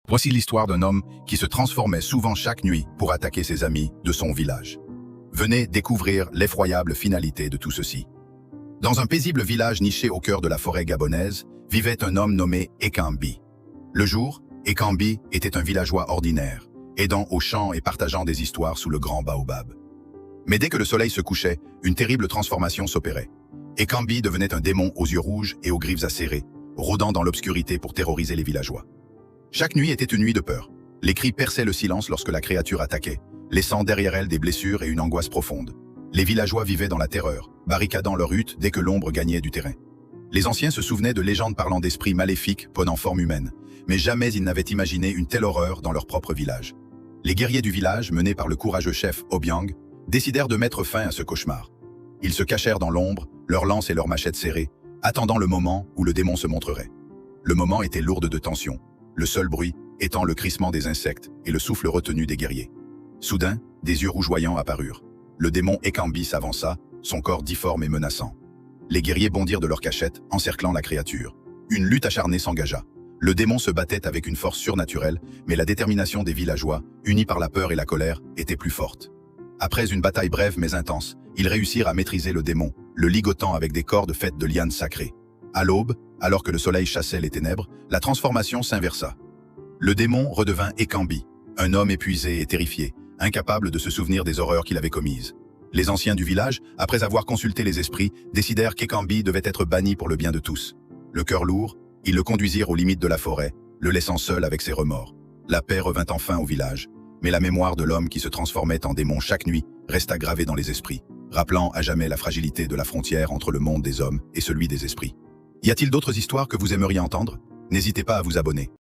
Voici l'histoire d'un homme qui se transformait souvent chaque nuit pour attaquer ses amis de son village. Venez découvrir l'effroyable finalité de tout ceci. Dans un paisible village niché au cœur de la forêt gabonaise, vivait un homme nommé Ekambi. Le jour, Ekambi était un villageois ordinaire, aidant aux champs et partageant des histoires sous le grand baobab. Mais dès que le soleil se couchait, une terrible transformation s'opérait. Ekambi devenait un démon aux yeux rouges et aux griffes acérées, rôdant dans l'obscurité pour terroriser les villageois. Chaque nuit était une nuit de peur. Les cris perçaient le silence lorsque la créature attaquait, laissant derrière elle des blessures et une angoisse profonde. Les villageois vivaient dans la terreur, barricadant leur hutte dès que l'ombre gagnait du terrain. Les anciens se souvenaient de légendes parlant d'esprits maléfiques prenant forme humaine, mais jamais ils n'avaient imaginé une telle horreur dans leur propre village. Les guerriers du village, menés par le courageux chef Obiang, décidèrent de mettre fin à ce cauchemar. Ils se cachèrent dans l'ombre, leurs lances et leurs machettes serrées, attendant le moment où le démon se montrerait. Le moment était lourd de tension, le seul bruit étant le crissement des insectes et le souffle retenu des guerriers. Soudain, des yeux rougeoyants apparurent. Le démon Ekambi s'avança, son corps difforme et menaçant. Les guerriers bondirent de leur cachette, encerclant la créature. Une lutte acharnée s'engagea. Le démon se battait avec une force surnaturelle, mais la détermination des villageois, unis par la peur et la colère, était plus forte. Après une bataille brève mais intense, ils réussirent à maîtriser le démon, le ligotant avec des cordes faites de lianes sacrées. À l'aube, alors que le soleil chassait les ténèbres, la transformation s'inversa. Le démon redevint Ekambi, un homme épuisé et terrifié, incapable de se souvenir des horreurs qu'il avait commises. Les anciens du village, après avoir consulté les esprits, décidèrent qu'Ekambi devait être banni pour le bien de tous. Le cœur lourd, ils le conduisirent aux limites de la forêt, le laissant seul avec ses remords. La paix revint enfin au village, mais la mémoire de l'homme qui se transformait en démon chaque nuit resta gravée dans les esprits, rappelant à jamais la fragilité de la frontière entre le monde des hommes et celui des esprits. Y a-t-il d'autres histoires que vous aimeriez entendre? N'hésitez pas à vous abonner.